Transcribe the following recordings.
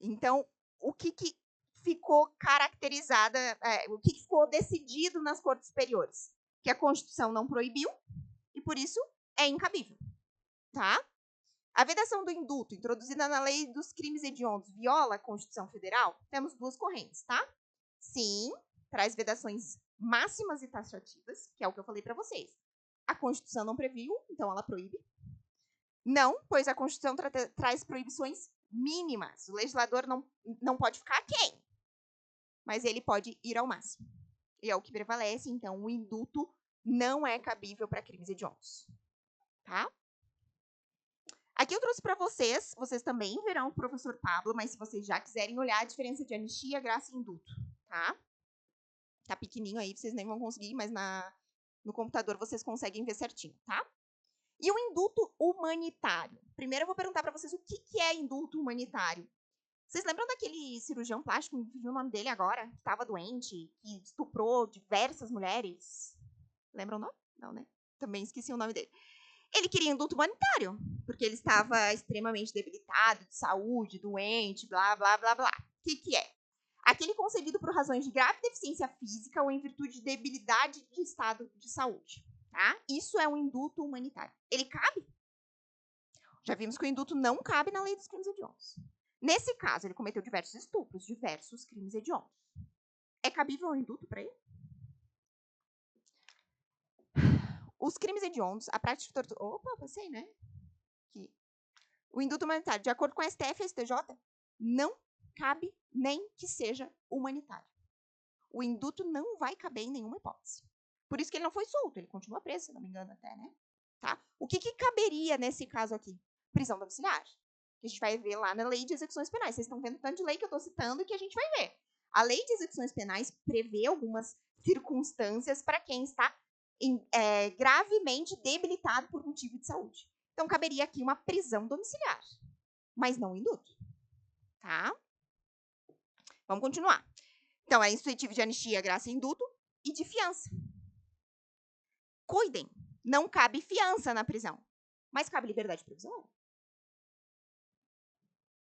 Então, o que ficou caracterizada, o que ficou decidido nas cortes superiores? Que a Constituição não proibiu e, por isso, é incabível. Tá? A vedação do indulto, introduzida na Lei dos Crimes Hediondos, viola a Constituição Federal? Temos duas correntes, tá? Sim, traz vedações máximas e taxativas, que é o que eu falei para vocês. A Constituição não previu, então ela proíbe. Não, pois a Constituição traz proibições mínimas. O legislador não pode ficar aquém, mas ele pode ir ao máximo. E é o que prevalece, então o indulto não é cabível para crimes hediondos. Tá? Aqui eu trouxe para vocês também verão o professor Pablo, mas se vocês já quiserem olhar a diferença de anistia, graça e indulto, tá? Tá pequenininho aí, vocês nem vão conseguir, mas no computador vocês conseguem ver certinho, tá? E o indulto humanitário? Primeiro eu vou perguntar para vocês o que é indulto humanitário. Vocês lembram daquele cirurgião plástico, me viu o nome dele agora, que estava doente, que estuprou diversas mulheres? Lembram o nome? Não, né? Também esqueci o nome dele. Ele queria indulto humanitário, porque ele estava extremamente debilitado, de saúde, doente, blá, blá, blá, blá. O que é? Aquele concedido por razões de grave deficiência física ou em virtude de debilidade de estado de saúde. Tá? Isso é um indulto humanitário. Ele cabe? Já vimos que o indulto não cabe na lei dos crimes hediondos. Nesse caso, ele cometeu diversos estupros, diversos crimes hediondos. É cabível o indulto para ele? Os crimes hediondos, a prática de tortura... Opa, passei, né? Aqui. O indulto humanitário, de acordo com a STF e a STJ, não cabe nem que seja humanitário. O indulto não vai caber em nenhuma hipótese. Por isso que ele não foi solto, ele continua preso, se não me engano até, né? Tá? O que caberia nesse caso aqui? Prisão domiciliar. Que a gente vai ver lá na Lei de Execuções Penais. Vocês estão vendo o tanto de lei que eu estou citando e que a gente vai ver. A Lei de Execuções Penais prevê algumas circunstâncias para quem está gravemente debilitado por motivo de saúde. Então, caberia aqui uma prisão domiciliar, mas não indulto. Tá? Vamos continuar. Então, é institutivo de anistia, graça e indulto e de fiança. Cuidem, não cabe fiança na prisão, mas cabe liberdade provisória.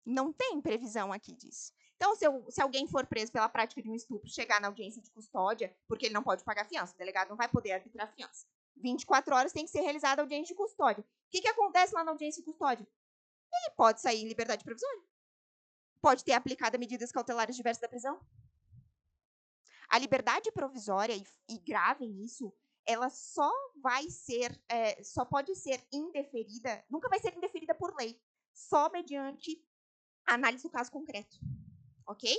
Não tem previsão aqui disso. Então, se alguém for preso pela prática de um estupro, chegar na audiência de custódia, porque ele não pode pagar fiança, o delegado não vai poder arbitrar fiança. 24 horas tem que ser realizada a audiência de custódia. O que acontece lá na audiência de custódia? Ele pode sair em liberdade provisória. Pode ter aplicado medidas cautelares diversas da prisão. A liberdade provisória, e gravem isso, ela só pode ser indeferida, nunca vai ser indeferida por lei, só mediante análise do caso concreto. Ok?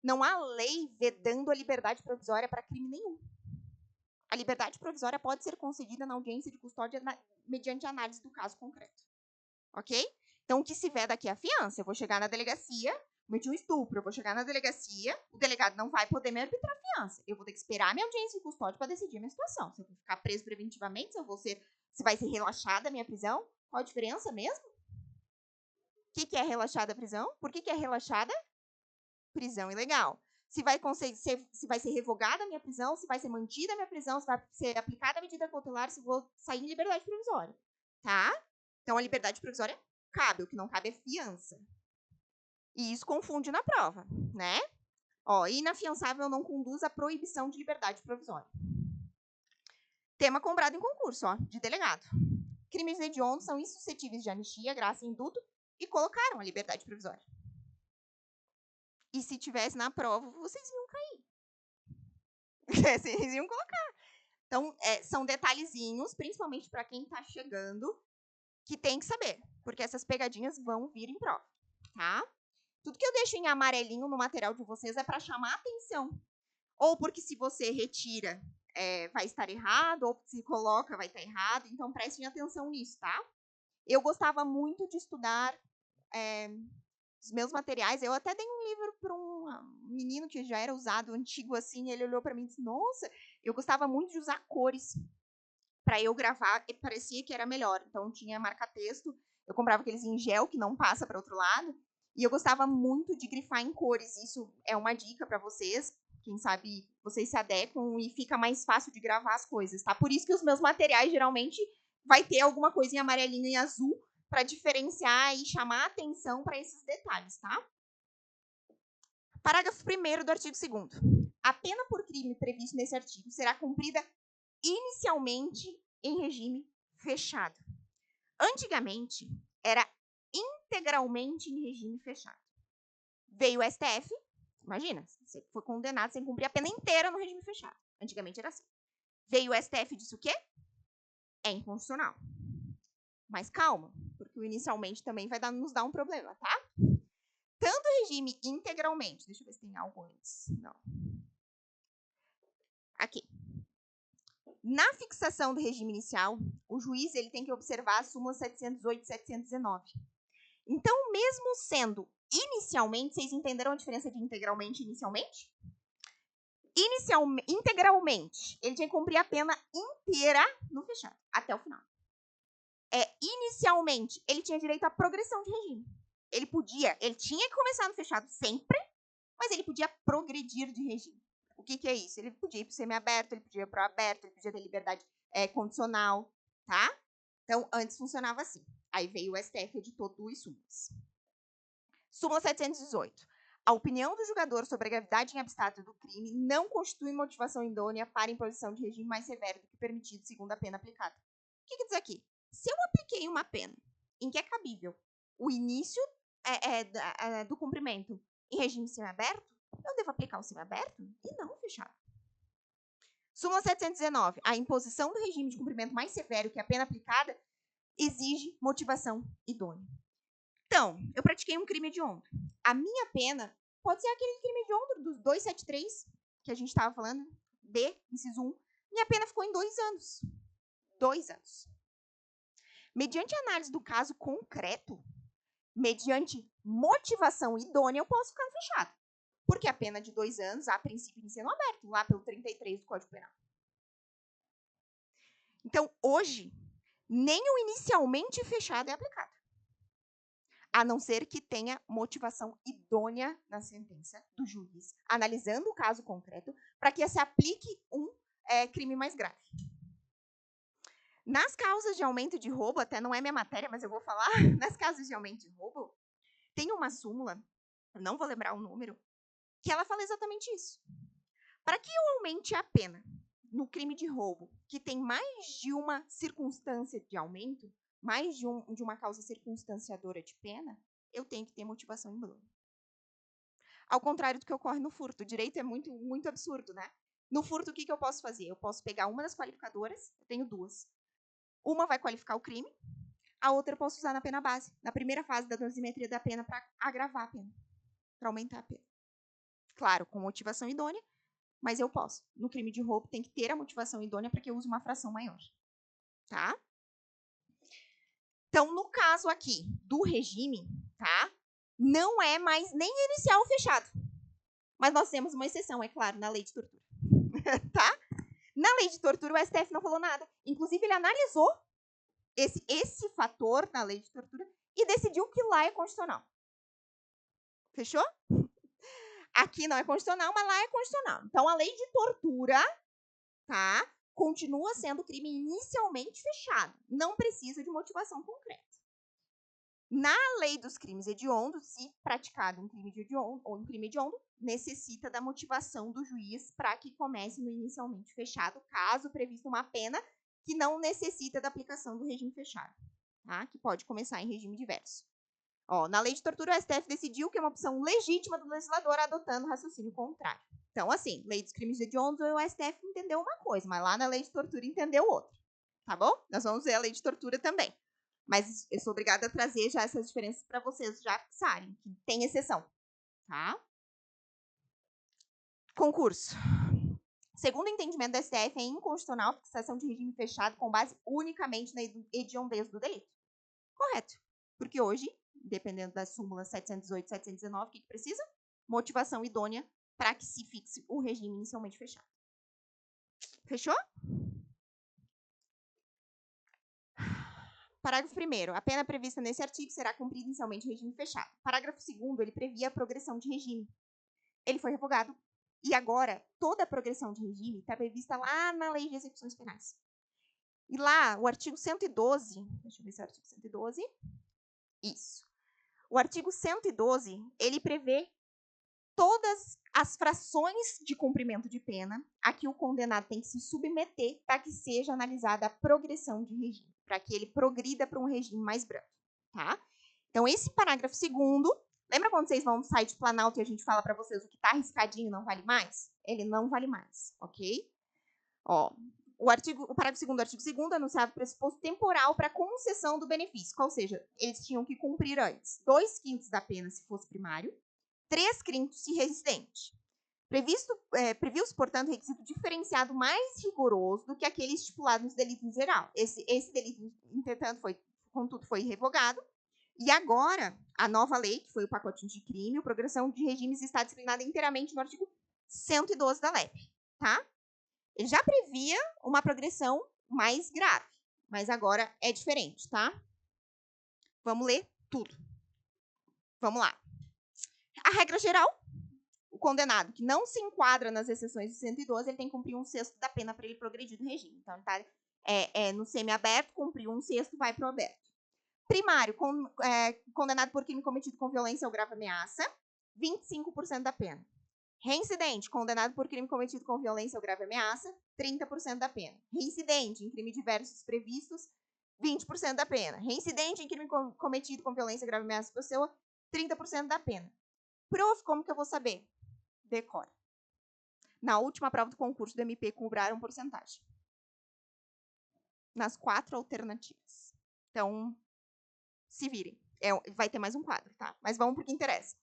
Não há lei vedando a liberdade provisória para crime nenhum. A liberdade provisória pode ser concedida na audiência de custódia mediante análise do caso concreto. Ok? Então, o que se veda aqui é a fiança. Eu vou chegar na delegacia, cometi um estupro, eu vou chegar na delegacia, o delegado não vai poder me arbitrar fiança. Eu vou ter que esperar a minha audiência de custódia para decidir a minha situação. Se eu vou ficar preso preventivamente, se vai ser relaxada a minha prisão, qual a diferença mesmo? O que é relaxada a prisão? Por que é relaxada? Prisão ilegal. Se vai ser revogada a minha prisão, se vai ser mantida a minha prisão, se vai ser aplicada a medida cautelar, se vou sair em liberdade provisória. Tá? Então, a liberdade provisória cabe, o que não cabe é fiança. E isso confunde na prova, né? Ó, inafiançável não conduz à proibição de liberdade provisória. Tema cobrado em concurso, ó, de delegado. Crimes hediondos são insuscetíveis de anistia, graça e indulto e colocaram a liberdade provisória. E se tivesse na prova, vocês iam cair. Vocês iam colocar. Então, são detalhezinhos, principalmente para quem está chegando, que tem que saber, porque essas pegadinhas vão vir em prova, tá? Tudo que eu deixo em amarelinho no material de vocês é para chamar a atenção. Ou porque se você retira, vai estar errado, ou se coloca, vai estar errado. Então, prestem atenção nisso, tá? Eu gostava muito de estudar os meus materiais. Eu até dei um livro para um menino que já era usado, antigo assim. Ele olhou para mim e disse, nossa, eu gostava muito de usar cores para eu gravar, e parecia que era melhor. Então, tinha marca-texto. Eu comprava aqueles em gel que não passa para outro lado. E eu gostava muito de grifar em cores. Isso é uma dica para vocês. Quem sabe vocês se adequam e fica mais fácil de gravar as coisas, tá? Por isso que os meus materiais, geralmente, vai ter alguma coisa em amarelinho e azul para diferenciar e chamar a atenção para esses detalhes, tá? Parágrafo 1º do artigo 2º. A pena por crime previsto nesse artigo será cumprida inicialmente em regime fechado. Antigamente, era integralmente em regime fechado. Veio o STF, imagina, você foi condenado sem cumprir a pena inteira no regime fechado. Antigamente era assim. Veio o STF e disse o quê? É inconstitucional. Mas calma, porque o inicialmente também vai nos dar um problema, tá? Tanto o regime integralmente, deixa eu ver se tem algo antes. Não. Aqui. Na fixação do regime inicial, o juiz ele tem que observar as súmulas 708 e 719. Então, mesmo sendo inicialmente, vocês entenderam a diferença de integralmente e inicialmente? Integralmente, ele tinha que cumprir a pena inteira no fechado, até o final. Inicialmente, ele tinha direito à progressão de regime. Ele tinha que começar no fechado sempre, mas ele podia progredir de regime. O que é isso? Ele podia ir para o semiaberto, ele podia ir para o aberto, ele podia ter liberdade condicional, tá? Então, antes funcionava assim. Aí veio o STF, editou duas súmulas. Súmula 718. A opinião do julgador sobre a gravidade em abstrato do crime não constitui motivação idônea para imposição de regime mais severo do que permitido segundo a pena aplicada. O que diz aqui? Se eu apliquei uma pena em que é cabível o início do cumprimento em regime semiaberto, eu devo aplicar o semiaberto e não o fechado. Súmula 719. A imposição do regime de cumprimento mais severo que a pena aplicada exige motivação idônea. Então, eu pratiquei um crime hediondo. A minha pena pode ser aquele crime hediondo dos 273, que a gente estava falando, B, inciso 1. Minha pena ficou em 2 anos. 2 anos. Mediante análise do caso concreto, mediante motivação idônea, eu posso ficar no fechado. Porque a pena de 2 anos, a princípio, inicia no aberto, lá pelo 33 do Código Penal. Então, hoje, nem o inicialmente fechado é aplicado. A não ser que tenha motivação idônea na sentença do juiz, analisando o caso concreto, para que se aplique um crime mais grave. Nas causas de aumento de roubo, até não é minha matéria, mas eu vou falar, nas causas de aumento de roubo, tem uma súmula, eu não vou lembrar o número, que ela fala exatamente isso. Para que eu aumente a pena no crime de roubo, que tem mais de uma circunstância de aumento, mais de uma causa circunstanciadora de pena, eu tenho que ter motivação idônea. Ao contrário do que ocorre no furto. O direito é muito, muito absurdo, né? No furto, o que eu posso fazer? Eu posso pegar uma das qualificadoras, eu tenho duas. Uma vai qualificar o crime, a outra eu posso usar na pena base, na primeira fase da dosimetria da pena, para agravar a pena, para aumentar a pena. Claro, com motivação idônea, mas eu posso. No crime de roubo, tem que ter a motivação idônea para que eu use uma fração maior. Tá? Então, no caso aqui do regime, tá? Não é mais nem inicial ou fechado. Mas nós temos uma exceção, é claro, na lei de tortura. Tá? Na lei de tortura, o STF não falou nada. Inclusive, ele analisou esse fator na lei de tortura e decidiu que lá é constitucional. Fechou? Aqui não é constitucional, mas lá é constitucional. Então, a lei de tortura, tá, continua sendo crime inicialmente fechado. Não precisa de motivação concreta. Na lei dos crimes hediondos, se praticado um crime hediondo ou um crime hediondo, necessita da motivação do juiz para que comece no inicialmente fechado, caso prevista uma pena que não necessita da aplicação do regime fechado, tá? Que pode começar em regime diverso. Na lei de tortura, o STF decidiu que é uma opção legítima do legislador adotando raciocínio contrário. Então, assim, lei dos crimes hediondos, o STF entendeu uma coisa, mas lá na lei de tortura entendeu outra. Tá bom? Nós vamos ver a lei de tortura também. Mas eu sou obrigada a trazer já essas diferenças para vocês já fixarem, que tem exceção. Tá? Concurso. Segundo o entendimento do STF, é inconstitucional a fixação de regime fechado com base unicamente na hediondez do delito. Correto. Porque hoje, dependendo das súmulas 718 e 719, o que precisa? Motivação idônea para que se fixe o regime inicialmente fechado. Fechou? Parágrafo 1º. A pena prevista nesse artigo será cumprida inicialmente em regime fechado. Parágrafo 2º. Ele previa a progressão de regime. Ele foi revogado. E agora, toda a progressão de regime está prevista lá na Lei de Execuções Penais. E lá, o artigo 112, deixa eu ver se é o artigo 112. Isso. O artigo 112, ele prevê todas as frações de cumprimento de pena a que o condenado tem que se submeter para que seja analisada a progressão de regime, para que ele progrida para um regime mais brando, tá? Então, esse parágrafo 2º, lembra quando vocês vão no site Planalto e a gente fala para vocês o que está arriscadinho não vale mais? Ele não vale mais, ok? Ó, o parágrafo 2º do artigo 2º anunciava o pressuposto temporal para concessão do benefício, ou seja, eles tinham que cumprir antes 2/5 da pena se fosse primário, 3/5 se reincidente. Previu-se, portanto, requisito diferenciado mais rigoroso do que aquele estipulado nos delitos em geral. Esse delito, entretanto, contudo, foi revogado. E agora, a nova lei, que foi o pacote de crime, a progressão de regimes está disciplinada inteiramente no artigo 112 da LEP, tá? Ele já previa uma progressão mais grave, mas agora é diferente, tá? Vamos ler tudo. Vamos lá. A regra geral, o condenado que não se enquadra nas exceções do 112, ele tem que cumprir 1/6 da pena para ele progredir no regime. Então, ele está no semiaberto, cumpriu 1/6, vai para o aberto. Primário, condenado por crime cometido com violência ou grave ameaça, 25% da pena. Reincidente, condenado por crime cometido com violência ou grave ameaça, 30% da pena. Reincidente em crime diversos previstos, 20% da pena. Reincidente em crime cometido com violência ou grave ameaça à pessoa, 30% da pena. Prof, como que eu vou saber? Decora. Na última prova do concurso do MP, cobraram porcentagem. Nas 4 alternativas. Então, se virem. Vai ter mais um quadro, tá? Mas vamos para o que interessa.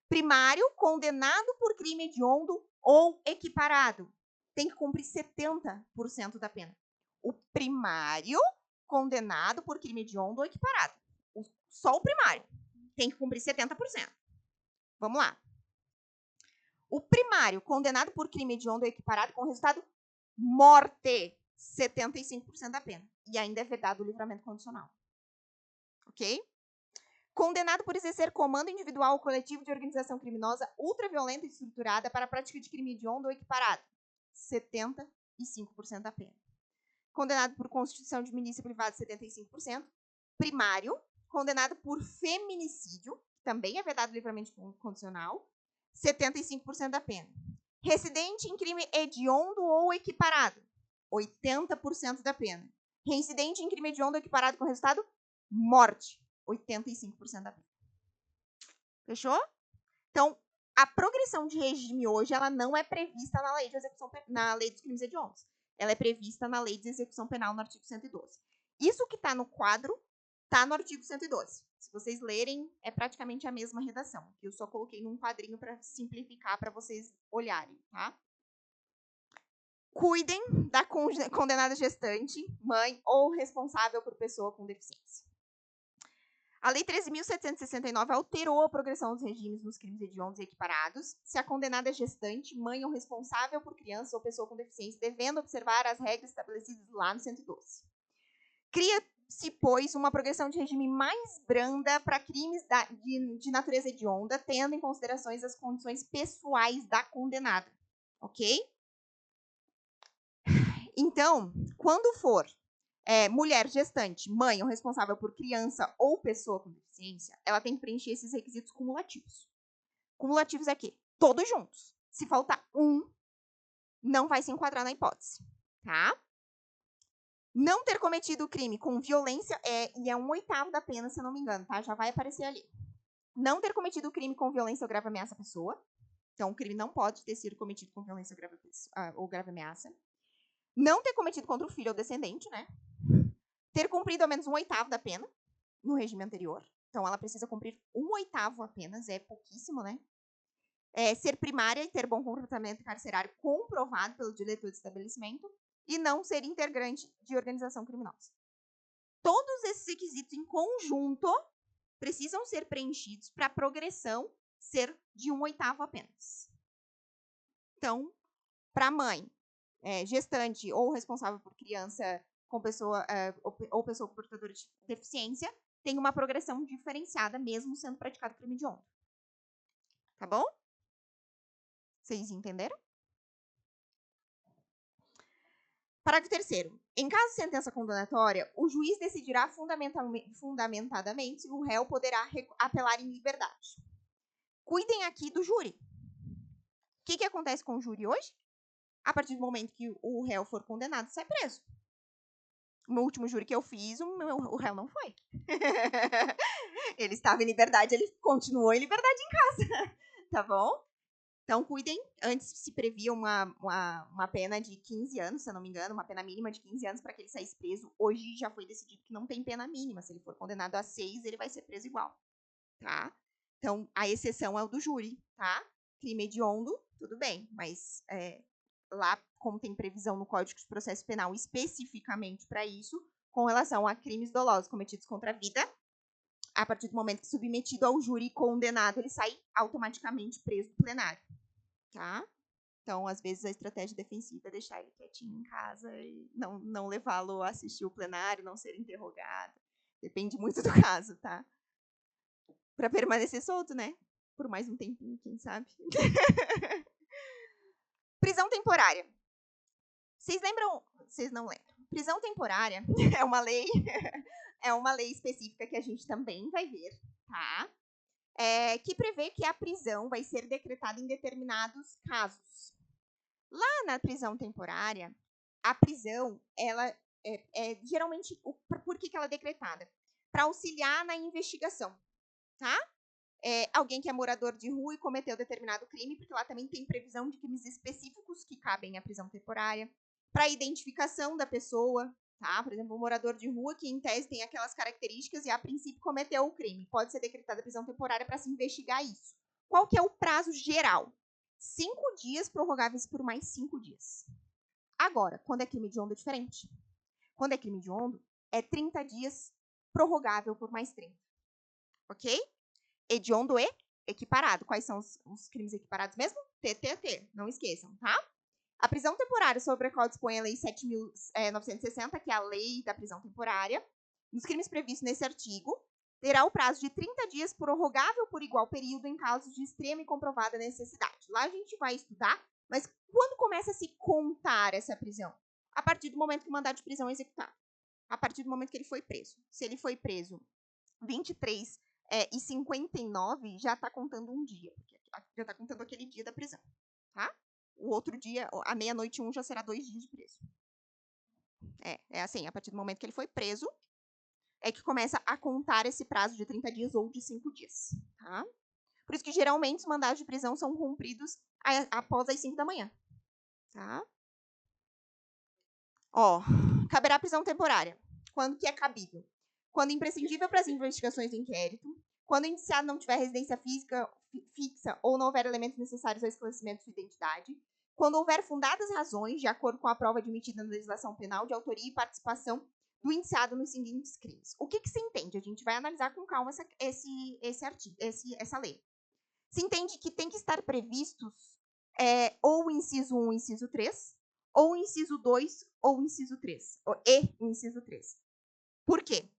Primário, condenado por crime hediondo ou equiparado. Tem que cumprir 70% da pena. O primário, condenado por crime hediondo ou equiparado. Só o primário. Tem que cumprir 70%. Vamos lá. O primário, condenado por crime hediondo ou equiparado com resultado morte, 75% da pena. E ainda é vedado o livramento condicional. Ok? Condenado por exercer comando individual ou coletivo de organização criminosa ultraviolenta e estruturada para a prática de crime hediondo ou equiparado, 75% da pena. Condenado por constituição de milícia privada, 75%. Primário, condenado por feminicídio, também é vedado o livramento condicional, 75% da pena. Residente em crime hediondo ou equiparado, 80% da pena. Reincidente em crime hediondo ou equiparado com resultado morte, 85% da pena. Fechou? Então, a progressão de regime hoje, ela não é prevista na lei de execução, na lei dos crimes hediondos. Ela é prevista na lei de execução penal no artigo 112. Isso que está no quadro, está no artigo 112. Se vocês lerem, é praticamente a mesma redação. Eu só coloquei num quadrinho para simplificar, para vocês olharem, tá? Cuidem da condenada gestante, mãe ou responsável por pessoa com deficiência. A Lei 13.769 alterou a progressão dos regimes nos crimes hediondos e equiparados, se a condenada é gestante, mãe ou responsável por criança ou pessoa com deficiência, devendo observar as regras estabelecidas lá no 112. Cria-se, pois, uma progressão de regime mais branda para crimes de natureza hedionda, tendo em consideração as condições pessoais da condenada. Ok? Então, quando for mulher gestante, mãe ou responsável por criança ou pessoa com deficiência, ela tem que preencher esses requisitos cumulativos. Cumulativos é quê? Todos juntos. Se faltar um, não vai se enquadrar na hipótese, tá? Não ter cometido o crime com violência é 1/8 da pena, se eu não me engano, tá? Já vai aparecer ali. Não ter cometido o crime com violência ou grave ameaça à pessoa. Então, o crime não pode ter sido cometido com violência ou grave ameaça. Não ter cometido contra o filho ou descendente, né? Ter cumprido ao menos 1/8 da pena no regime anterior. Então, ela precisa cumprir 1/8 apenas, é pouquíssimo, né? Ser primária e ter bom comportamento carcerário comprovado pelo diretor de estabelecimento e não ser integrante de organização criminosa. Todos esses requisitos em conjunto precisam ser preenchidos para a progressão ser de 1/8 apenas. Então, para a mãe, gestante ou responsável por criança com pessoa ou pessoa portadora de deficiência, tem uma progressão diferenciada, mesmo sendo praticado crime hediondo. Tá bom? Vocês entenderam? Parágrafo 3º. Em caso de sentença condenatória, o juiz decidirá fundamentadamente se o réu poderá apelar em liberdade. Cuidem aqui do júri. que acontece com o júri hoje? A partir do momento que o réu for condenado, sai preso. No último júri que eu fiz, o réu não foi. Ele estava em liberdade, ele continuou em liberdade em casa. Tá bom? Então, cuidem. Antes se previa uma pena de 15 anos, se eu não me engano, uma pena mínima de 15 anos para que ele saísse preso. Hoje já foi decidido que não tem pena mínima. Se ele for condenado a 6, ele vai ser preso igual. Tá? Então, a exceção é o do júri, tá? Crime hediondo, tudo bem, mas lá, como tem previsão no Código de Processo Penal especificamente para isso, com relação a crimes dolosos cometidos contra a vida, a partir do momento que submetido ao júri e condenado, ele sai automaticamente preso do plenário, tá? Então, às vezes, a estratégia defensiva é deixar ele quietinho em casa e não levá-lo a assistir o plenário, não ser interrogado. Depende muito do caso, tá? Para permanecer solto, né? Por mais um tempinho, quem sabe? Prisão temporária. Vocês lembram? Vocês não lembram. Prisão temporária é uma lei específica que a gente também vai ver, tá? Que prevê que a prisão vai ser decretada em determinados casos. Lá na prisão temporária, a prisão, ela geralmente, por que ela é decretada? Para auxiliar na investigação, tá? Alguém que é morador de rua e cometeu determinado crime, porque lá também tem previsão de crimes específicos que cabem à prisão temporária, para identificação da pessoa, tá? Por exemplo, um morador de rua que, em tese, tem aquelas características e, a princípio, cometeu o crime. Pode ser decretada prisão temporária para se investigar isso. Qual que é o prazo geral? 5 dias, prorrogáveis por mais 5 dias. Agora, quando é crime hediondo é diferente. Quando é crime hediondo, é 30 dias, prorrogável por mais 30. Ok? Hediondo e equiparado. Quais são os crimes equiparados mesmo? TTT, não esqueçam, tá? A prisão temporária, sobre a qual dispõe a Lei 7.960, que é a lei da prisão temporária, nos crimes previstos nesse artigo, terá o prazo de 30 dias, prorrogável por igual período em casos de extrema e comprovada necessidade. Lá a gente vai estudar, mas quando começa a se contar essa prisão? A partir do momento que o mandado de prisão é executado. A partir do momento que ele foi preso. Se ele foi preso 23 e 59, já está contando um dia. Já está contando aquele dia da prisão, tá? O outro dia, à meia-noite 1, já será 2 dias de preso. É assim, a partir do momento que ele foi preso, é que começa a contar esse prazo de 30 dias ou de 5 dias, tá? Por isso que, geralmente, os mandados de prisão são cumpridos após as 5 da manhã, tá? Caberá prisão temporária. Quando que é cabível? Quando imprescindível para as investigações do inquérito, quando o indiciado não tiver residência fixa ou não houver elementos necessários ao esclarecimento de sua identidade, quando houver fundadas razões, de acordo com a prova admitida na legislação penal, de autoria e participação do indiciado nos seguintes crimes. O que se entende? A gente vai analisar com calma essa lei. Se entende que tem que estar previstos ou o inciso 1 e o inciso 3, ou o inciso 2 ou o inciso 3, e o inciso 3. Por quê?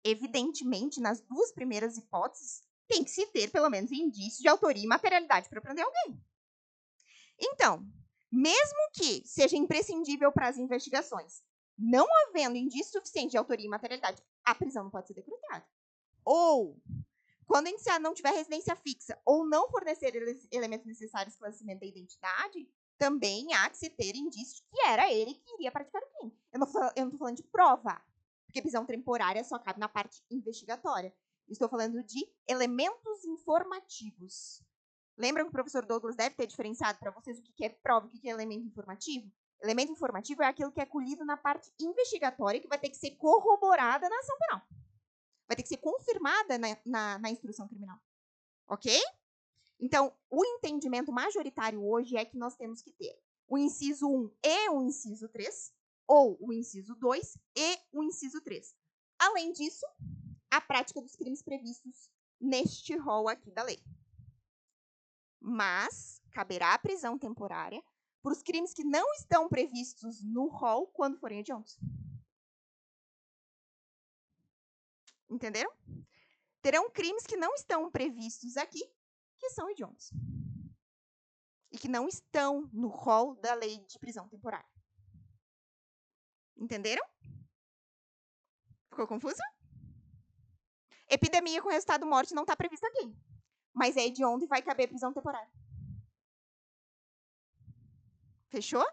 Evidentemente, nas duas primeiras hipóteses, tem que se ter, pelo menos, indício de autoria e materialidade para prender alguém. Então, mesmo que seja imprescindível para as investigações, não havendo indício suficiente de autoria e materialidade, a prisão não pode ser decretada. Ou, quando o indiciado não tiver residência fixa ou não fornecer elementos necessários ao esclarecimento da identidade, também há que se ter indício que era ele que iria praticar o crime. Eu não estou falando de prova, porque prisão temporária só cabe na parte investigatória. Estou falando de elementos informativos. Lembram que o professor Douglas deve ter diferenciado para vocês o que é prova e o que é elemento informativo? Elemento informativo é aquilo que é colhido na parte investigatória, que vai ter que ser corroborada na ação penal. Vai ter que ser confirmada na instrução criminal. Ok? Então, o entendimento majoritário hoje é que nós temos que ter o inciso 1 e o inciso 3, ou o inciso 2 e o inciso 3. Além disso, a prática dos crimes previstos neste rol aqui da lei. Mas caberá a prisão temporária para os crimes que não estão previstos no rol quando forem hediondos. Entenderam? Terão crimes que não estão previstos aqui, que são hediondos. E que não estão no rol da lei de prisão temporária. Entenderam? Ficou confuso? Epidemia com resultado morte não está prevista aqui. Mas é hediondo e vai caber prisão temporária. Fechou?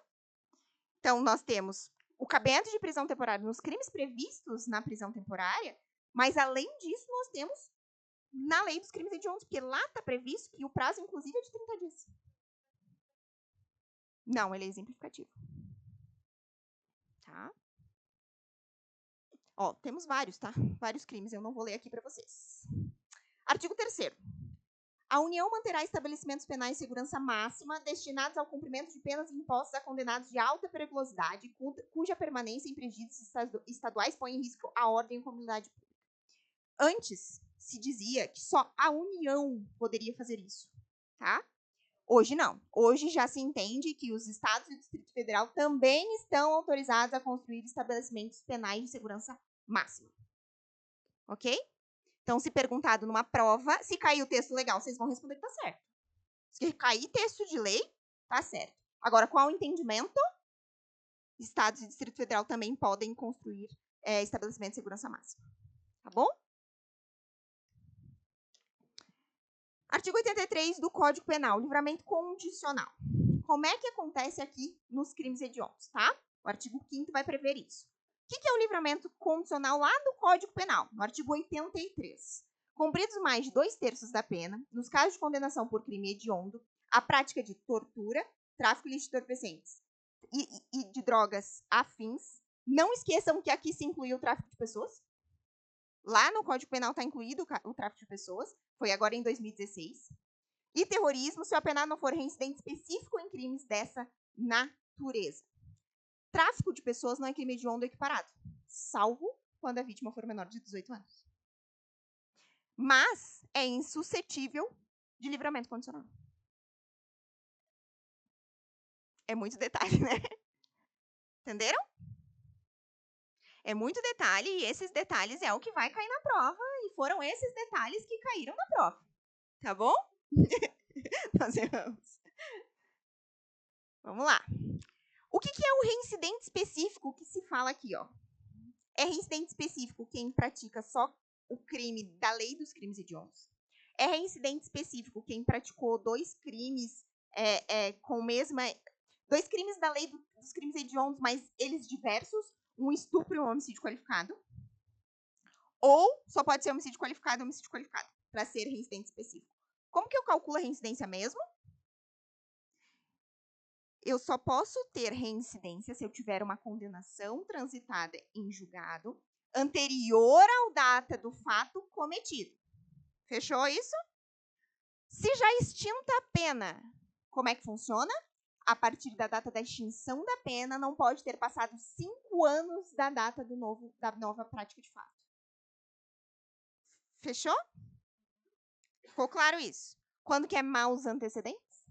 Então, nós temos o cabimento de prisão temporária nos crimes previstos na prisão temporária, mas, além disso, nós temos na lei dos crimes hediondos, porque lá está previsto que o prazo, inclusive, é de 30 dias. Não, ele é exemplificativo. Tá? Ó, temos vários, tá? Vários crimes, eu não vou ler aqui para vocês. Artigo 3º. A União manterá estabelecimentos penais de segurança máxima destinados ao cumprimento de penas impostas a condenados de alta periculosidade, cuja permanência em presídios estaduais põe em risco a ordem e a comunidade pública. Antes, se dizia que só a União poderia fazer isso, tá? Hoje não. Hoje já se entende que os estados e o Distrito Federal também estão autorizados a construir estabelecimentos penais de segurança máxima. Ok? Então, se perguntado numa prova, se cair o texto legal, vocês vão responder que tá certo. Se cair texto de lei, tá certo. Agora, qual o entendimento? Estados e Distrito Federal também podem construir estabelecimentos de segurança máxima. Tá bom? Artigo 83 do Código Penal, livramento condicional. Como é que acontece aqui nos crimes hediondos, tá? O artigo 5º vai prever isso. O que é o livramento condicional lá do Código Penal? No artigo 83. Cumpridos mais de 2/3 da pena, nos casos de condenação por crime hediondo, a prática de tortura, tráfico ilícito de entorpecentes e de drogas afins. Não esqueçam que aqui se incluiu o tráfico de pessoas. Lá no Código Penal está incluído o tráfico de pessoas. Foi agora em 2016. E terrorismo, se o apenado não for reincidente específico em crimes dessa natureza. Tráfico de pessoas não é crime hediondo equiparado, salvo quando a vítima for menor de 18 anos. Mas é insuscetível de livramento condicional. É muito detalhe, né? Entenderam? É muito detalhe e esses detalhes é o que vai cair na prova e foram esses detalhes que caíram na prova. Tá bom? Nós erramos. Vamos lá. O que é o reincidente específico que se fala aqui, ó? É reincidente específico quem pratica só o crime da lei dos crimes hediondos. É reincidente específico quem praticou 2 crimes com mesma... 2 crimes da lei dos crimes hediondos, mas eles diversos, um estupro e um homicídio qualificado. Ou só pode ser homicídio qualificado e homicídio qualificado, para ser reincidente específico. Como que eu calculo a reincidência mesmo? Eu só posso ter reincidência se eu tiver uma condenação transitada em julgado anterior à data do fato cometido. Fechou isso? Se já extinta a pena, como é que funciona? A partir da data da extinção da pena, não pode ter passado 5 anos da data da nova prática de fato. Fechou? Ficou claro isso? Quando que é maus antecedentes?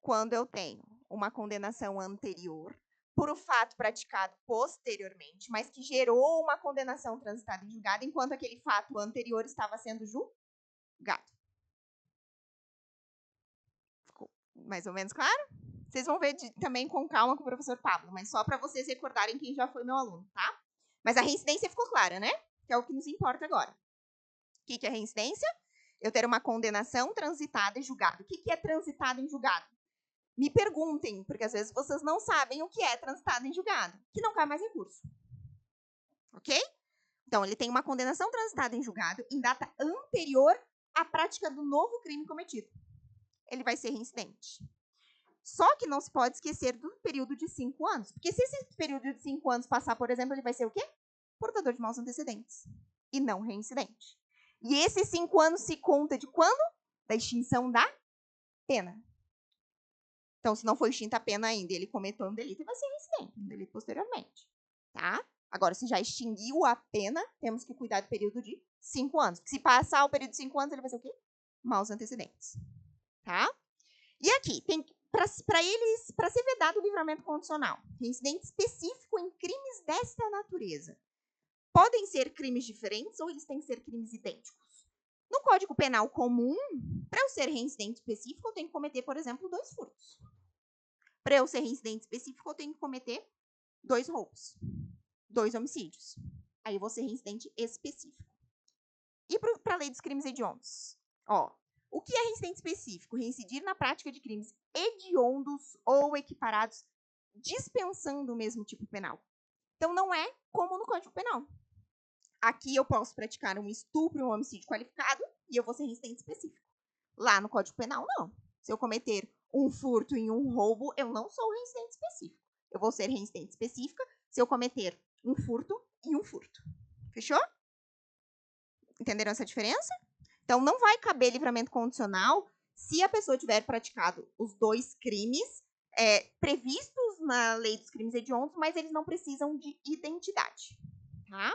Quando eu tenho uma condenação anterior por um fato praticado posteriormente, mas que gerou uma condenação transitada em julgado, enquanto aquele fato anterior estava sendo julgado. Ficou mais ou menos claro? Vocês vão ver também com calma com o professor Pablo, mas só para vocês recordarem quem já foi meu aluno, tá? Mas a reincidência ficou clara, né? Que é o que nos importa agora. O que é reincidência? Eu ter uma condenação transitada em julgado. O que é transitado em julgado? Me perguntem, porque às vezes vocês não sabem o que é transitado em julgado, que não cai mais recurso. Ok? Então, ele tem uma condenação transitada em julgado em data anterior à prática do novo crime cometido. Ele vai ser reincidente. Só que não se pode esquecer do período de 5 anos. Porque se esse período de 5 anos passar, por exemplo, ele vai ser o quê? Portador de maus antecedentes. E não reincidente. E esses 5 anos se conta de quando? Da extinção da pena. Então, se não foi extinta a pena ainda, ele cometeu um delito, ele vai ser reincidente, um delito posteriormente. Tá? Agora, se já extinguiu a pena, temos que cuidar do período de 5 anos. Porque se passar o período de 5 anos, ele vai ser o quê? Maus antecedentes. Tá? E aqui, tem para ser vedado o livramento condicional, reincidente específico em crimes desta natureza. Podem ser crimes diferentes ou eles têm que ser crimes idênticos? No Código Penal comum, para eu ser reincidente específico, eu tenho que cometer, por exemplo, 2 furtos. Para eu ser reincidente específico, eu tenho que cometer 2 roubos, 2 homicídios. Aí eu vou ser reincidente específico. E para a lei dos crimes hediondos? Ó, o que é reincidente específico? Reincidir na prática de crimes hediondos ou equiparados, dispensando o mesmo tipo penal. Então, não é como no Código Penal. Aqui eu posso praticar um estupro e um homicídio qualificado e eu vou ser reincidente específico. Lá no Código Penal, não. Se eu cometer um furto e um roubo, eu não sou reincidente específico. Eu vou ser reincidente específica se eu cometer um furto e um furto. Fechou? Entenderam essa diferença? Então, não vai caber livramento condicional se a pessoa tiver praticado os dois crimes previstos na lei dos crimes hediondos, mas eles não precisam de identidade. Tá?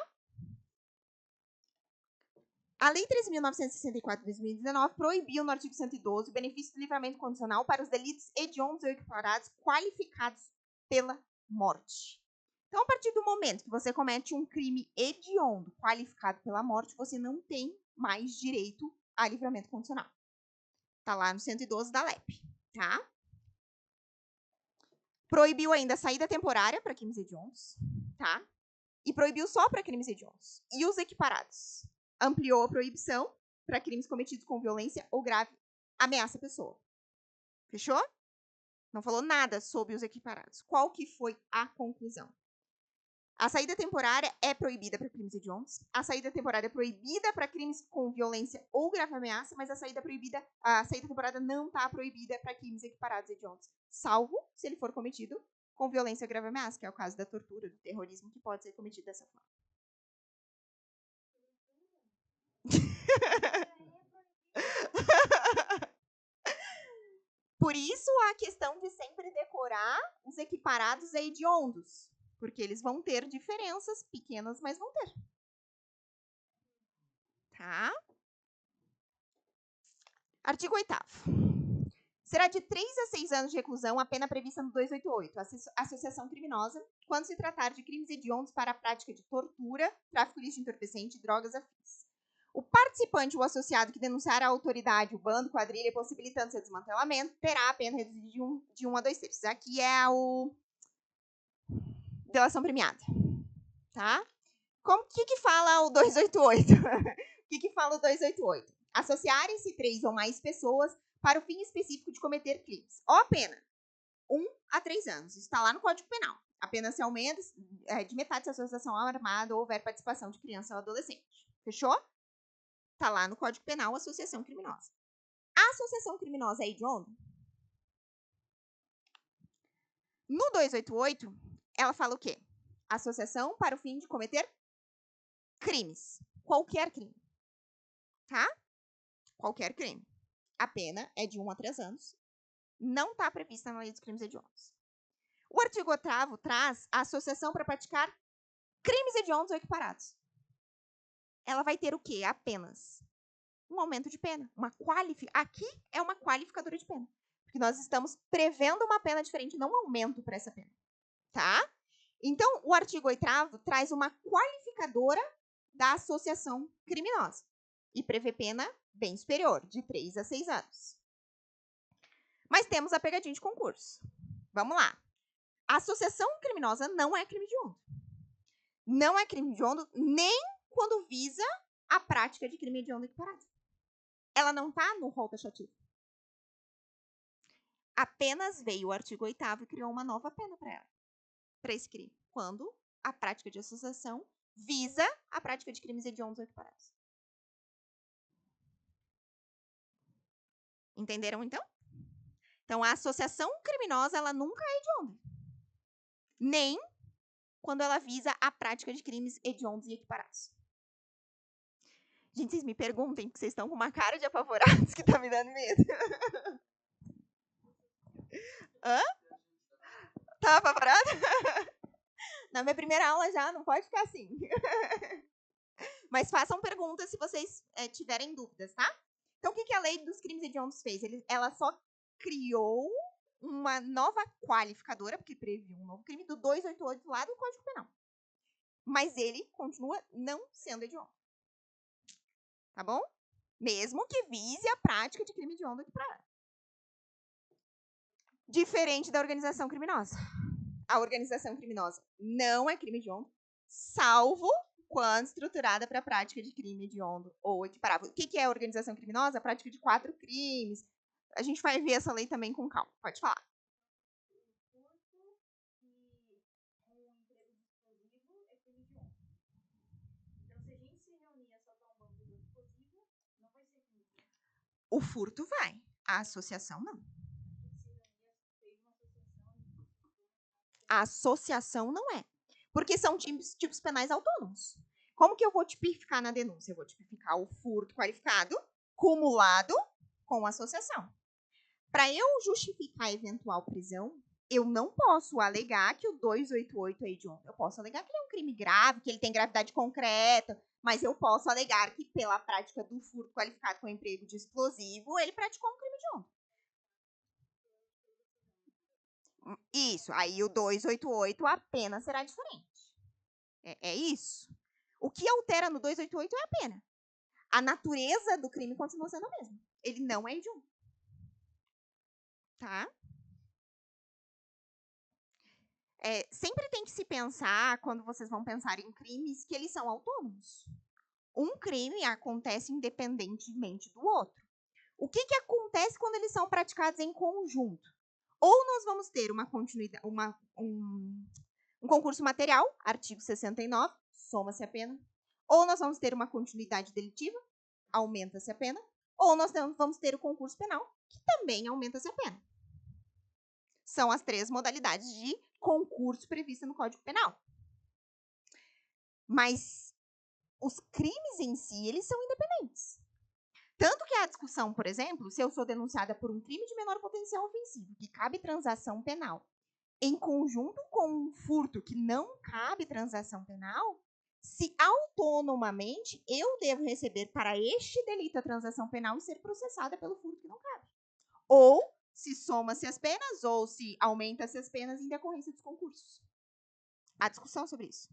A Lei 13.964 de 2019 proibiu, no artigo 112, o benefício do livramento condicional para os delitos hediondos ou equiparados qualificados pela morte. Então, a partir do momento que você comete um crime hediondo qualificado pela morte, você não tem mais direito a livramento condicional. Está lá no 112 da LEP, tá? Proibiu ainda a saída temporária para crimes hediondos, tá? E proibiu só para crimes hediondos. E os equiparados? Ampliou a proibição para crimes cometidos com violência ou grave ameaça à pessoa. Fechou? Não falou nada sobre os equiparados. Qual que foi a conclusão? A saída temporária é proibida para crimes hediondos. A saída temporária é proibida para crimes com violência ou grave ameaça, mas a saída temporária não está proibida para crimes equiparados hediondos, salvo se ele for cometido com violência ou grave ameaça, que é o caso da tortura, do terrorismo, que pode ser cometido dessa forma. Por isso, a questão de sempre decorar os equiparados e hediondos, porque eles vão ter diferenças pequenas, mas vão ter. Tá? Artigo 8º. Será de 3 a 6 anos de reclusão a pena prevista no 288, associação criminosa, quando se tratar de crimes hediondos para a prática de tortura, tráfico ilícito de entorpecente e drogas afins. O participante ou associado que denunciar a autoridade, o bando, quadrilha, possibilitando seu desmantelamento, terá a pena reduzida de 1 a 2 terços. Aqui é o delação premiada. Tá? Que fala o 288? O que fala o 288? Associarem-se 3 ou mais pessoas para o fim específico de cometer crimes. Ó a pena, 1 a 3 anos. Isso está lá no Código Penal. A pena se aumenta de metade se a associação armada ou houver participação de criança ou adolescente. Fechou? Está lá no Código Penal, associação criminosa. A associação criminosa é hedionda? No 288, ela fala o quê? Associação para o fim de cometer crimes. Qualquer crime. Tá? Qualquer crime. A pena é de 1 a 3 anos. Não está prevista na lei dos crimes hediondos. O artigo 8º traz a associação para praticar crimes hediondos ou equiparados. Ela vai ter o quê? Apenas um aumento de pena. Aqui é uma qualificadora de pena. Porque nós estamos prevendo uma pena diferente, não um aumento para essa pena. Tá? Então, o artigo 8º traz uma qualificadora da associação criminosa. E prevê pena bem superior, de 3 a 6 anos. Mas temos a pegadinha de concurso. Vamos lá. A associação criminosa não é crime hediondo. Não é crime hediondo nem quando visa a prática de crime hediondo equiparado. Ela não está no rol taxativo. Apenas veio o artigo 8º e criou uma nova pena para ela, para esse crime, quando a prática de associação visa a prática de crimes hediondos ou equiparados. Entenderam, então? Então, a associação criminosa, ela nunca é hedionda. Nem quando ela visa a prática de crimes hediondos e equiparados. Gente, vocês me perguntem, porque vocês estão com uma cara de apavorados que tá me dando medo. Hã? Tá apavorado? Na minha primeira aula já, não pode ficar assim. Mas façam perguntas se vocês tiverem dúvidas, tá? Então, o que a lei dos crimes hediondos fez? Ela só criou uma nova qualificadora, porque previu um novo crime, do 288 lá do Código Penal. Mas ele continua não sendo hediondo. Tá bom? Mesmo que vise a prática de crime hediondo equiparado. Diferente da organização criminosa. A organização criminosa não é crime hediondo, salvo quando estruturada para a prática de crime hediondo ou equiparável. O que é a organização criminosa? A prática de 4 crimes, A gente vai ver essa lei também com calma. Pode falar. O furto vai, a associação não. A associação não é. Porque são tipos penais autônomos. Como que eu vou tipificar na denúncia? Eu vou tipificar o furto qualificado cumulado com associação. Para eu justificar a eventual prisão, eu não posso alegar que o 288 é hediondo. Eu posso alegar que ele é um crime grave, que ele tem gravidade concreta, mas eu posso alegar que pela prática do furto qualificado com emprego de explosivo, ele praticou um crime hediondo. Isso, aí o 288 a pena será diferente. É isso. O que altera no 288 é a pena. A natureza do crime continua sendo a mesma. Ele não é hediondo. Tá? Sempre tem que se pensar, quando vocês vão pensar em crimes, que eles são autônomos. Um crime acontece independentemente do outro. O que acontece quando eles são praticados em conjunto? Ou nós vamos ter uma continuidade, um concurso material, artigo 69, soma-se a pena. Ou nós vamos ter uma continuidade delitiva, aumenta-se a pena. Ou nós vamos ter o concurso penal, que também aumenta-se a pena. São as 3 modalidades de concurso previstas no Código Penal. Mas os crimes em si, eles são independentes. Tanto que a discussão, por exemplo, se eu sou denunciada por um crime de menor potencial ofensivo, que cabe transação penal, em conjunto com um furto que não cabe transação penal, se autonomamente eu devo receber para este delito a transação penal e ser processada pelo furto que não cabe. Ou se soma-se as penas, ou se aumenta-se as penas em decorrência dos concursos. Há discussão sobre isso.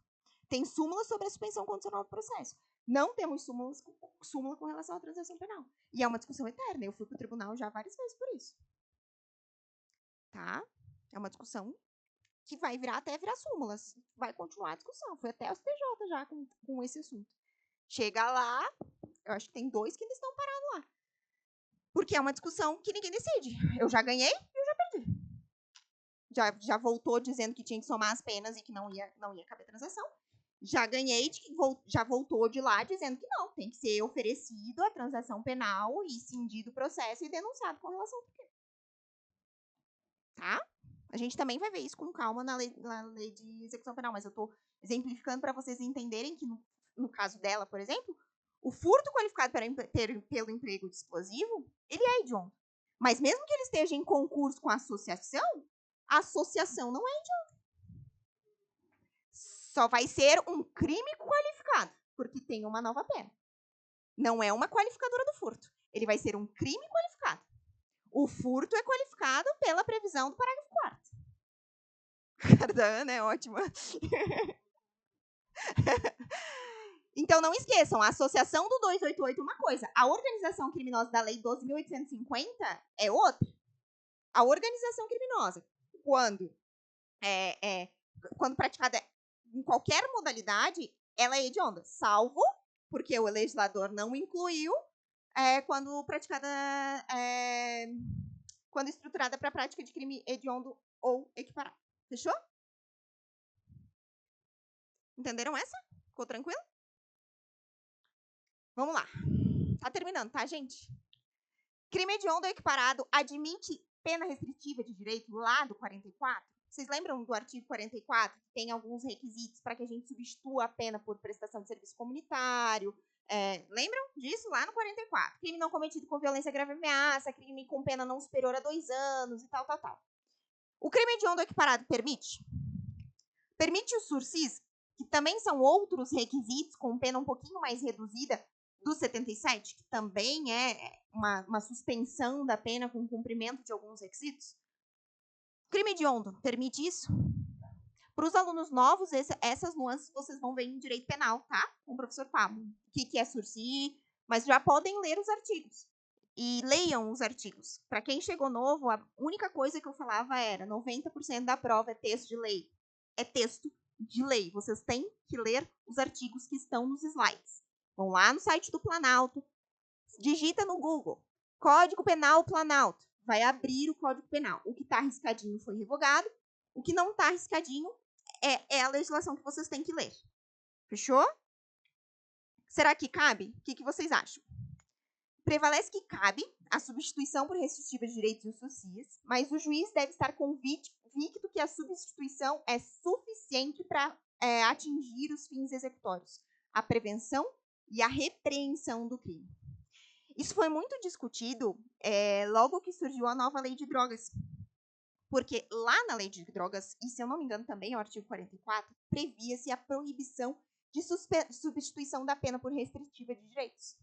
Tem súmula sobre a suspensão condicional do processo. Não temos súmula com relação à transação penal. E é uma discussão eterna. Eu fui para o tribunal já várias vezes por isso. Tá? É uma discussão que vai até virar súmulas. Vai continuar a discussão. Fui até o STJ já com esse assunto. Chega lá, eu acho que tem 2 que ainda estão parados lá. Porque é uma discussão que ninguém decide. Eu já ganhei e eu já perdi. Já voltou dizendo que tinha que somar as penas e que não ia caber transação. Já ganhei, já voltou de lá dizendo que não, tem que ser oferecido a transação penal e cindido o processo e denunciado com relação ao porquê. Tá? A gente também vai ver isso com calma na lei de execução penal, mas eu estou exemplificando para vocês entenderem que, no caso dela, por exemplo, o furto qualificado pelo emprego de explosivo, ele é hediondo. Mas mesmo que ele esteja em concurso com a associação não é hediondo. Só vai ser um crime qualificado, porque tem uma nova pena. Não é uma qualificadora do furto. Ele vai ser um crime qualificado. O furto é qualificado pela previsão do parágrafo 4º. Cara da Ana é ótima. Então, não esqueçam, a associação do 288 é uma coisa. A organização criminosa da Lei 12.850 é outra. A organização criminosa, quando praticada em qualquer modalidade, ela é hedionda, salvo porque o legislador não incluiu quando praticada, quando estruturada para a prática de crime hediondo ou equiparado. Fechou? Entenderam essa? Ficou tranquilo? Vamos lá. Tá terminando, tá, gente? Crime hediondo ou equiparado admite pena restritiva de direito lá do 44? Vocês lembram do artigo 44? Que tem alguns requisitos para que a gente substitua a pena por prestação de serviço comunitário. Lembram disso lá no 44? Crime não cometido com violência, grave ameaça, crime com pena não superior a 2 anos e tal. O crime hediondo ou equiparado permite? Permite o sursis, que também são outros requisitos com pena um pouquinho mais reduzida do 77, que também é uma suspensão da pena com cumprimento de alguns requisitos. Crime hediondo permite isso? Para os alunos novos, essas nuances vocês vão ver em direito penal, tá? Com o professor Pablo. O que é sursi, mas já podem ler os artigos. E leiam os artigos. Para quem chegou novo, a única coisa que eu falava era 90% da prova é texto de lei. É texto de lei. Vocês têm que ler os artigos que estão nos slides. Vão lá no site do Planalto, digita no Google, Código Penal Planalto. vai abrir o Código Penal. O que está riscadinho foi revogado. O que não está riscadinho é a legislação que vocês têm que ler. Fechou? Será que cabe? O que vocês acham? Prevalece que cabe a substituição por restritiva de direitos e usufrutos, mas o juiz deve estar convicto que a substituição é suficiente para atingir os fins executórios, a prevenção e a repreensão do crime. Isso foi muito discutido logo que surgiu a nova lei de drogas. Porque lá na lei de drogas, e se eu não me engano também, o artigo 44, previa-se a proibição de substituição da pena por restritiva de direitos.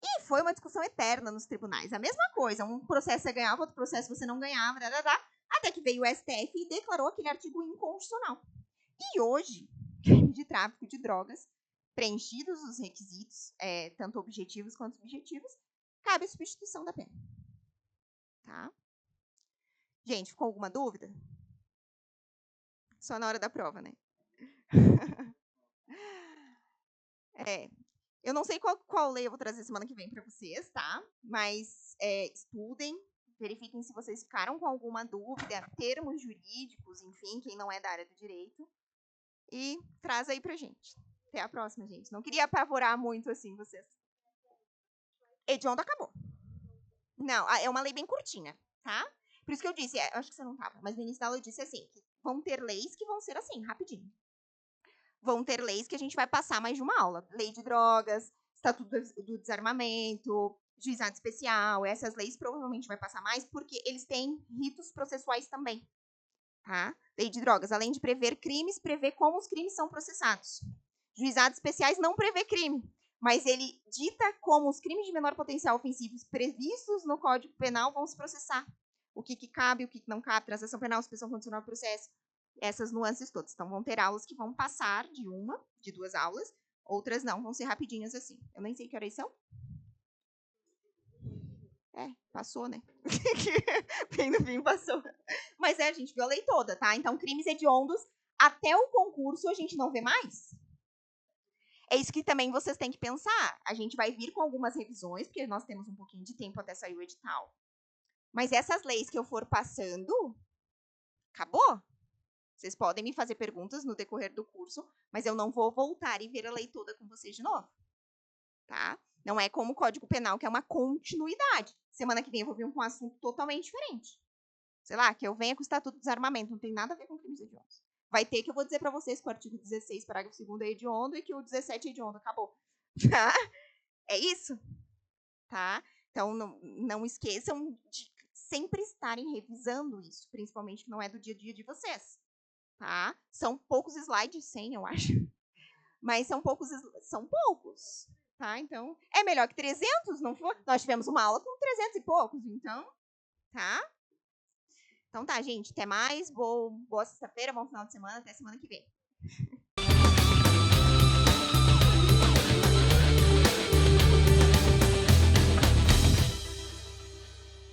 E foi uma discussão eterna nos tribunais. A mesma coisa, um processo você ganhava, outro processo você não ganhava, até que veio o STF e declarou aquele artigo inconstitucional. E hoje, crime de tráfico de drogas, preenchidos os requisitos, tanto objetivos quanto subjetivos, cabe a substituição da pena. Tá? Gente, ficou alguma dúvida? Só na hora da prova, né? Eu não sei qual lei eu vou trazer semana que vem para vocês, tá? Mas estudem, verifiquem se vocês ficaram com alguma dúvida, termos jurídicos, enfim, quem não é da área do direito. E traz aí pra gente. Até a próxima, gente. Não queria apavorar muito, assim, vocês. Hediondo acabou. Não, é uma lei bem curtinha, tá? Por isso que eu disse, acho que você não tava, mas no início da aula eu disse assim, que vão ter leis que vão ser assim, rapidinho. Vão ter leis que a gente vai passar mais de uma aula. Lei de drogas, Estatuto do Desarmamento, Juizado Especial, essas leis provavelmente vai passar mais, porque eles têm ritos processuais também. Tá? Lei de drogas, além de prever crimes, prevê como os crimes são processados. Juizados especiais não prevê crime, mas ele dita como os crimes de menor potencial ofensivos previstos no Código Penal vão se processar. O que cabe, o que não cabe, transação penal, suspensão condicional do processo, essas nuances todas. Então, vão ter aulas que vão passar de 2 aulas, outras não, vão ser rapidinhas assim. Eu nem sei que horas são. Passou, né? Bem no fim passou. Mas a gente viu a lei toda, tá? Então, crimes hediondos, até o concurso a gente não vê mais. É isso que também vocês têm que pensar. A gente vai vir com algumas revisões, porque nós temos um pouquinho de tempo até sair o edital. Mas essas leis que eu for passando, acabou. Vocês podem me fazer perguntas no decorrer do curso, mas eu não vou voltar e ver a lei toda com vocês de novo. Tá? Não é como o Código Penal, que é uma continuidade. Semana que vem eu vou vir com um assunto totalmente diferente. Sei lá, que eu venha com o Estatuto do Desarmamento, não tem nada a ver com crimes hediondos. Vai ter que eu vou dizer para vocês que o artigo 16, parágrafo 2º é hediondo e que o 17 é hediondo. Acabou. Tá? É isso? Tá? Então, não esqueçam de sempre estarem revisando isso, principalmente que não é do dia a dia de vocês. Tá? São poucos slides, 100, eu acho. Mas são poucos. Tá? Então, é melhor que 300, não foi? Nós tivemos uma aula com 300 e poucos, então, tá? Então tá, gente, até mais. Boa sexta-feira, bom final de semana, até semana que vem.